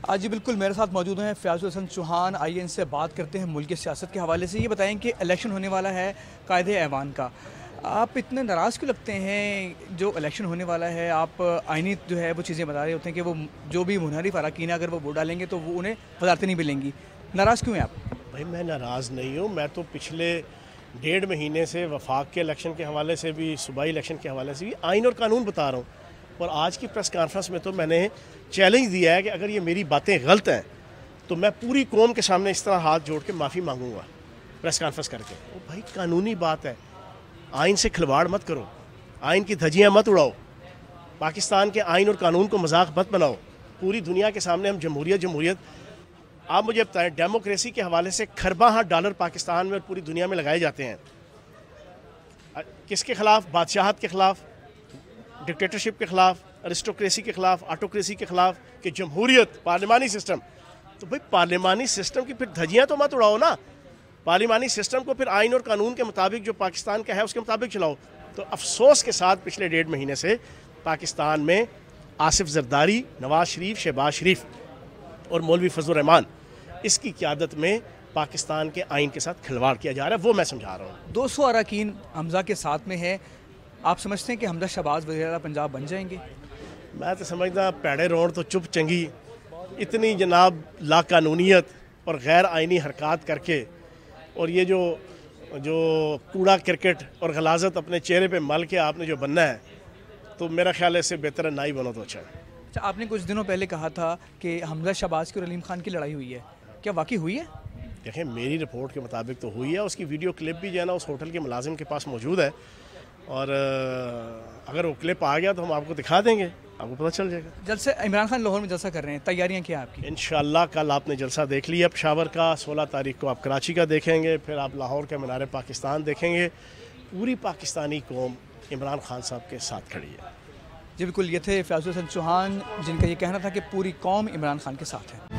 आज जी बिल्कुल मेरे साथ मौजूद हैं फ़याज़ुल हसन चौहान। आइए इनसे बात करते हैं मुल्क की सियासत के हवाले से। ये बताएं कि इलेक्शन होने वाला है कायदे-ए-ऐवान का, आप इतने नाराज़ क्यों लगते हैं? जो इलेक्शन होने वाला है, आप आईनी जो है वो चीज़ें बता रहे होते हैं कि वो जो भी मुनहरिफ अरकान है अगर वो वोट डालेंगे तो वो उन्हें वज़ारतें नहीं मिलेंगी। नाराज़ क्यों हैं आप? भाई मैं नाराज़ नहीं हूँ। मैं तो पिछले 1.5 महीने से वफाक के इलेक्शन के हवाले से भी, सूबाई इलेक्शन के हवाले से भी आइन और कानून बता रहा हूँ। और आज की प्रेस कॉन्फ्रेंस में तो मैंने चैलेंज दिया है कि अगर ये मेरी बातें गलत हैं तो मैं पूरी कौम के सामने इस तरह हाथ जोड़ के माफ़ी मांगूंगा प्रेस कॉन्फ्रेंस करके। वो भाई कानूनी बात है, आइन से खिलवाड़ मत करो, आइन की धज्जियाँ मत उड़ाओ, पाकिस्तान के आइन और कानून को मजाक मत बनाओ। पूरी दुनिया के सामने हम जमहूरियत आप मुझे बताएं, डेमोक्रेसी के हवाले से खरबा डॉलर पाकिस्तान में और पूरी दुनिया में लगाए जाते हैं। किसके खिलाफ? बादशाहत के खिलाफ, डिक्टेटरशिप के खिलाफ, अरिस्टोक्रेसी के खिलाफ, ऑटोक्रेसी के खिलाफ, कि जमहूरियत, पार्लिमानी सिस्टम। तो भाई पार्लिमानी सिस्टम की फिर धज्जियाँ तो मत उड़ाओ ना। पार्लिमानी सिस्टम को फिर आइन और कानून के मुताबिक, जो पाकिस्तान का है उसके मुताबिक चलाओ। तो अफसोस के साथ पिछले 1.5 महीने से पाकिस्तान में आसिफ जरदारी, नवाज शरीफ, शहबाज शरीफ और मौलवी फजल रहमान, इसकी क़यादत में पाकिस्तान के आइन के साथ खिलवाड़ किया जा रहा है। वो मैं समझा रहा हूँ। 200 अरकान हमज़ा के साथ में है, आप समझते हैं कि हमज़ा शहबाज वज़ीर-ए-आला पंजाब बन जाएंगे? मैं तो समझदा पैड़े रोड़ तो चुप चंगी, इतनी जनाब लाकानूनीत और गैर आइनी हरकत करके, और ये जो कूड़ा क्रिकेट और गलाजत अपने चेहरे पे मल के आपने जो बनना है, तो मेरा ख्याल है इससे बेहतर ना ही बनो तो अच्छा है। अच्छा, आपने कुछ दिनों पहले कहा था कि हमज़ा शहबाज की और अलीम खान की लड़ाई हुई है, क्या वाकई हुई है? देखें, मेरी रिपोर्ट के मुताबिक तो हुई है। उसकी वीडियो क्लिप भी जो है ना उस होटल के मुलाजिम के पास मौजूद है, और अगर वो क्लिप आ गया तो हम आपको दिखा देंगे, आपको पता चल जाएगा। जलसे इमरान खान लाहौर में जलसा कर रहे हैं, तैयारियां क्या हैं आपकी? इंशाल्लाह कल आपने जलसा देख लिया पेशावर का, 16 तारीख को आप कराची का देखेंगे, फिर आप लाहौर के मीनार पाकिस्तान देखेंगे। पूरी पाकिस्तानी कौम इमरान खान साहब के साथ खड़ी है। जी बिल्कुल, ये थे फ़याज़ुल हसन चौहान, जिनका ये कहना था कि पूरी कौम इमरान खान के साथ है।